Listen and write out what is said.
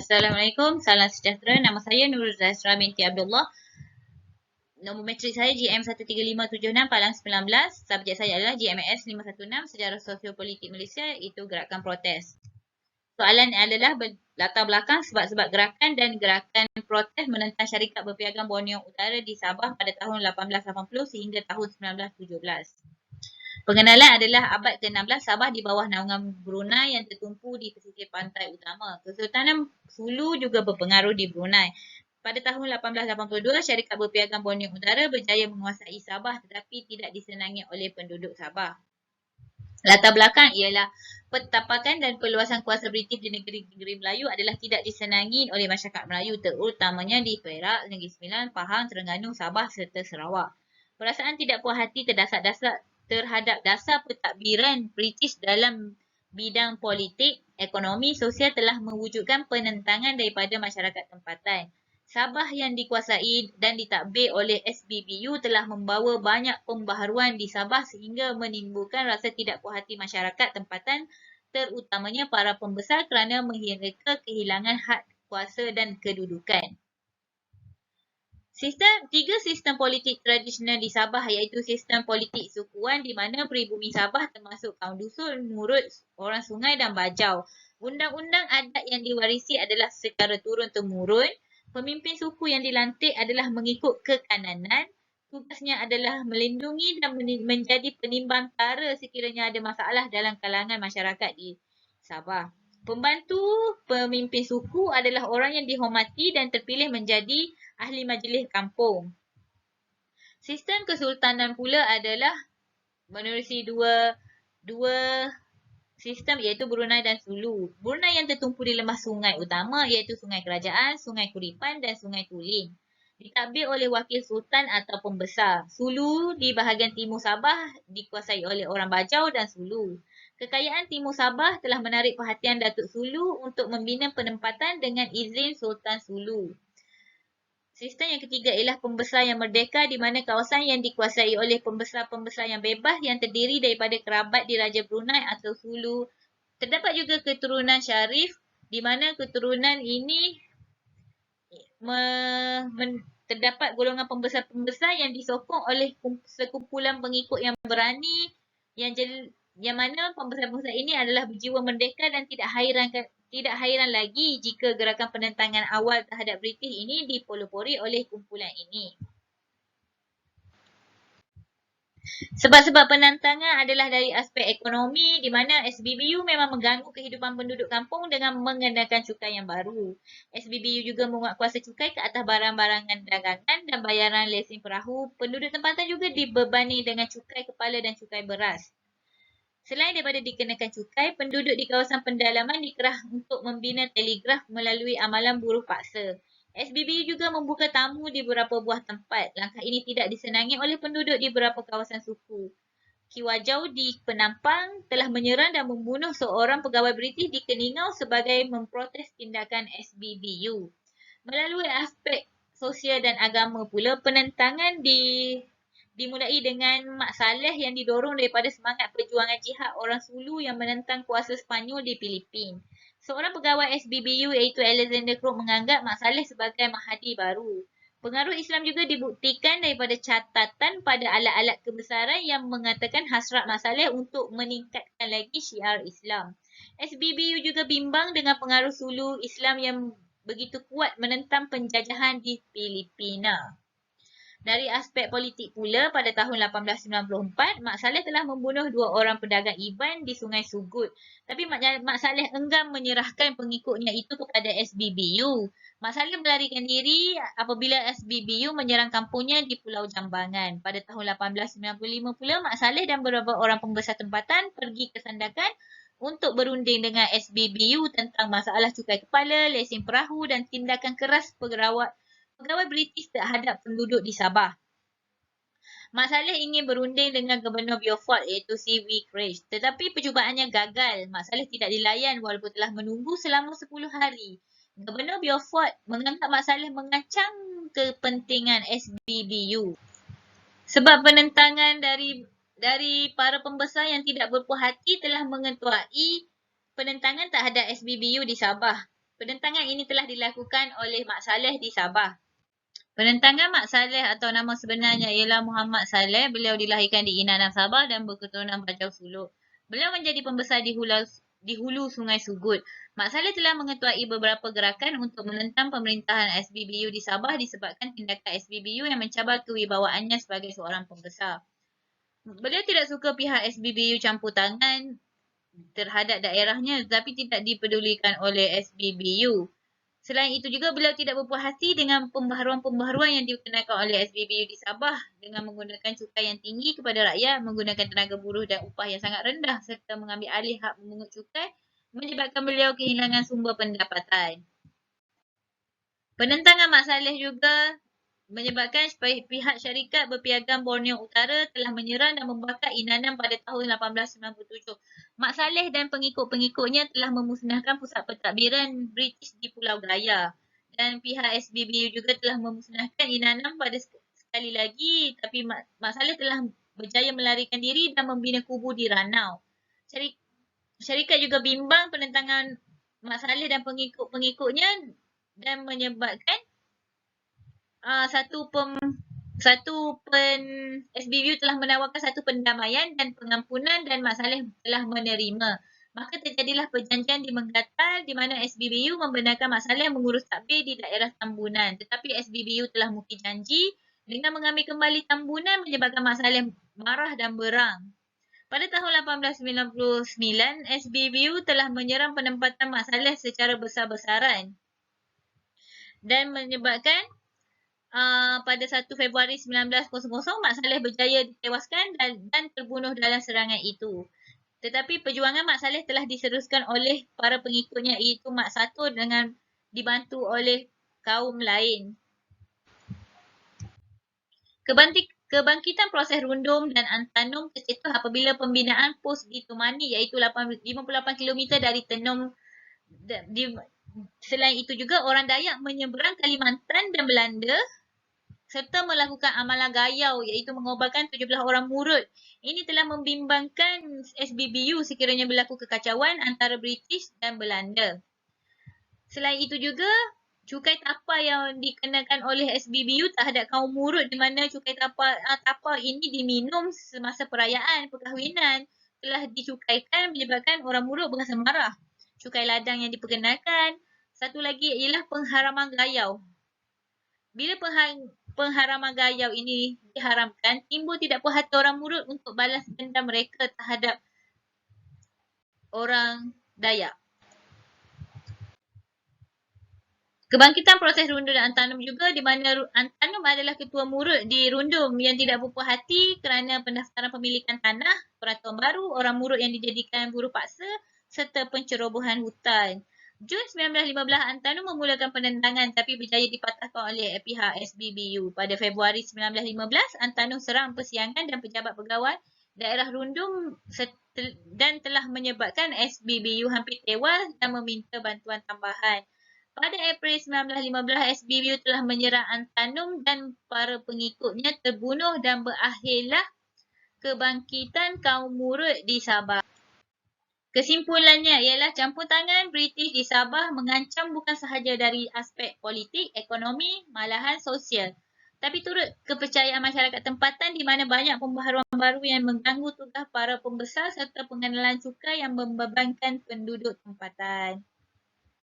Assalamualaikum, salam sejahtera. Nama saya Nurul Zahra binti Abdullah. Nombor matrik saya GM13576 Palang 19. Subjek saya adalah GMS 516 Sejarah Sosiopolitik Malaysia, itu gerakan protes. Soalan adalah latar belakang sebab-sebab gerakan dan gerakan protes menentang syarikat berpiagam Borneo Utara di Sabah pada tahun 1880 sehingga tahun 1917. Pengenalan adalah abad ke-16 Sabah di bawah naungan Brunei yang tertumpu di pesisir pantai utama. Kesultanan Sulu juga berpengaruh di Brunei. Pada tahun 1882, syarikat berpiagam Borneo Utara berjaya menguasai Sabah tetapi tidak disenangi oleh penduduk Sabah. Latar belakang ialah petapakan dan perluasan kuasa British di negeri-negeri Melayu adalah tidak disenangi oleh masyarakat Melayu, terutamanya di Perak, Negeri Sembilan, Pahang, Terengganu, Sabah serta Sarawak. Perasaan tidak puas hati terhadap dasar pentadbiran British dalam bidang politik, ekonomi, sosial telah mewujudkan penentangan daripada masyarakat tempatan. Sabah yang dikuasai dan ditadbir oleh SBBU telah membawa banyak pembaharuan di Sabah sehingga menimbulkan rasa tidak puas hati masyarakat tempatan, terutamanya para pembesar kerana mereka kehilangan hak kuasa dan kedudukan. Tiga sistem politik tradisional di Sabah iaitu sistem politik sukuan di mana peribumi Sabah termasuk kaum dusun, nurut, orang sungai dan bajau. Undang-undang adat yang diwarisi adalah secara turun-temurun. Pemimpin suku yang dilantik adalah mengikut kekananan. Tugasnya adalah melindungi dan menjadi penimbang tara sekiranya ada masalah dalam kalangan masyarakat di Sabah. Pembantu pemimpin suku adalah orang yang dihormati dan terpilih menjadi ahli majlis kampung. Sistem kesultanan pula adalah menerusi dua sistem iaitu Brunei dan Sulu. Brunei yang tertumpu di lembah sungai utama iaitu Sungai Kerajaan, Sungai Kuripan dan Sungai Tuling. Ditadbir oleh wakil sultan atau pembesar. Sulu di bahagian timur Sabah dikuasai oleh orang Bajau dan Sulu. Kekayaan timur Sabah telah menarik perhatian Datuk Sulu untuk membina penempatan dengan izin Sultan Sulu. Sistem yang ketiga ialah pembesar yang merdeka di mana kawasan yang dikuasai oleh pembesar-pembesar yang bebas yang terdiri daripada kerabat diraja Brunei atau Sulu. Terdapat juga keturunan Syarif di mana keturunan ini terdapat golongan pembesar-pembesar yang disokong oleh sekumpulan pengikut yang berani yang mana pembesar-pembesar ini adalah berjiwa merdeka dan tidak hairan lagi jika gerakan penentangan awal terhadap British ini dipelopori oleh kumpulan ini. Sebab-sebab penentangan adalah dari aspek ekonomi di mana SBBU memang mengganggu kehidupan penduduk kampung dengan mengenakan cukai yang baru. SBBU juga menguatkuasa cukai ke atas barang-barangan dagangan dan bayaran lesen perahu. Penduduk tempatan juga dibebani dengan cukai kepala dan cukai beras. Selain daripada dikenakan cukai, penduduk di kawasan pendalaman dikerah untuk membina telegraf melalui amalan buruh paksa. SBBU juga membuka tamu di beberapa buah tempat. Langkah ini tidak disenangi oleh penduduk di beberapa kawasan suku. Ki Wajau di Penampang telah menyerang dan membunuh seorang pegawai British di Keningau sebagai memprotes tindakan SBBU. Melalui aspek sosial dan agama pula, penentangan dimulai dengan Mak Saleh yang didorong daripada semangat perjuangan jihad orang Sulu yang menentang kuasa Sepanyol di Filipina. Seorang pegawai SBBU iaitu Alexander Crook menganggap Mak Saleh sebagai Mahdi baru. Pengaruh Islam juga dibuktikan daripada catatan pada alat-alat kebesaran yang mengatakan hasrat Mak Saleh untuk meningkatkan lagi syiar Islam. SBBU juga bimbang dengan pengaruh Sulu Islam yang begitu kuat menentang penjajahan di Filipina. Dari aspek politik pula, pada tahun 1894, Mak Saleh telah membunuh 2 orang pedagang Iban di Sungai Sugut. Tapi Mak Saleh enggan menyerahkan pengikutnya itu kepada SBBU. Mak Saleh melarikan diri apabila SBBU menyerang kampungnya di Pulau Jambangan. Pada tahun 1895 pula, Mak Saleh dan beberapa orang pembesar tempatan pergi ke Sandakan untuk berunding dengan SBBU tentang masalah cukai kepala, lesen perahu dan tindakan keras pegawai British terhadap penduduk di Sabah. Mak Saleh ingin berunding dengan Gubernur Beaufort iaitu C.V. Craig. Tetapi percubaannya gagal. Mak Saleh tidak dilayan walaupun telah menunggu selama 10 hari. Gubernur Beaufort menganggap Mak Saleh mengancam kepentingan SBBU. Sebab penentangan dari para pembesar yang tidak berpuas hati telah mengetuai penentangan terhadap SBBU di Sabah. Penentangan ini telah dilakukan oleh Mak Saleh di Sabah. Penentangan Mak Saleh atau nama sebenarnya ialah Muhammad Saleh. Beliau dilahirkan di Inanam, Sabah dan berketurunan Bajau Suluk. Beliau menjadi pembesar di hulu Sungai Sugut. Mak Saleh telah mengetuai beberapa gerakan untuk menentang pemerintahan SBBU di Sabah disebabkan tindakan SBBU yang mencabar kewibawaannya sebagai seorang pembesar. Beliau tidak suka pihak SBBU campur tangan terhadap daerahnya tetapi tidak dipedulikan oleh SBBU. Selain itu juga beliau tidak berpuas hati dengan pembaharuan-pembaharuan yang dikenakan oleh SBBU di Sabah dengan menggunakan cukai yang tinggi kepada rakyat, menggunakan tenaga buruh dan upah yang sangat rendah serta mengambil alih hak memungut cukai menyebabkan beliau kehilangan sumber pendapatan. Penentangan Mak Saleh juga menyebabkan pihak syarikat berpiagam Borneo Utara telah menyerang dan membakar Inanam pada tahun 1897. Mak Saleh dan pengikut-pengikutnya telah memusnahkan pusat pentadbiran British di Pulau Gaya. Dan pihak SBBU juga telah memusnahkan Inanam pada sekali lagi, tapi Mak Saleh telah berjaya melarikan diri dan membina kubu di Ranau. Syarikat juga bimbang penentangan Mak Saleh dan pengikut-pengikutnya dan menyebabkan SBBU telah menawarkan satu pendamaian dan pengampunan dan Mak Saleh telah menerima. Maka terjadilah perjanjian di Menggatal di mana SBBU membenarkan Mak Saleh mengurus takbir di daerah Tambunan. Tetapi SBBU telah mukir janji dengan mengambil kembali Tambunan menyebabkan Mak Saleh marah dan berang. Pada tahun 1899, SBBU telah menyerang penempatan Mak Saleh secara besar-besaran dan menyebabkan pada 1 Februari 1900, Mak Saleh berjaya ditewaskan dan terbunuh dalam serangan itu. Tetapi perjuangan Mak Saleh telah diseruskan oleh para pengikutnya iaitu Mak Satur dengan dibantu oleh kaum lain. Kebangkitan proses Rundum dan Antanum tercetus apabila pembinaan pos di Tumani iaitu 58 km dari Tenom. Selain itu juga orang Dayak menyeberang Kalimantan dan Belanda serta melakukan amalan gayau iaitu mengobarkan 17 orang murut. Ini telah membimbangkan SBBU sekiranya berlaku kekacauan antara British dan Belanda. Selain itu juga, cukai tapar yang dikenakan oleh SBBU terhadap kaum murut di mana cukai tapar ini diminum semasa perayaan perkahwinan telah dicukaikan menyebabkan orang murut berasa marah. Cukai ladang yang diperkenalkan. Satu lagi ialah pengharaman gayau. Bila pengharaman gayau ini diharamkan, timbul tidak puas hati orang murut untuk balas dendam mereka terhadap orang Dayak. Kebangkitan proses Rundum dan Antanum juga di mana Antanum adalah ketua murut di Rundum yang tidak berpuas hati kerana pendaftaran pemilikan tanah, peraturan baru, orang murut yang dijadikan buruh paksa serta pencerobohan hutan. Jun 1915, Antanum memulakan penentangan tapi berjaya dipatahkan oleh pihak SBBU. Pada Februari 1915, Antanum serang persiangan dan pejabat pegawai daerah Rundum dan telah menyebabkan SBBU hampir tewas dan meminta bantuan tambahan. Pada April 1915, SBBU telah menyerang Antanum dan para pengikutnya terbunuh dan berakhirlah kebangkitan kaum murut di Sabah. Kesimpulannya ialah campur tangan British di Sabah mengancam bukan sahaja dari aspek politik, ekonomi, malahan sosial. Tapi turut kepercayaan masyarakat tempatan di mana banyak pembaharuan baru yang mengganggu tugas para pembesar serta pengenalan cukai yang membebankan penduduk tempatan.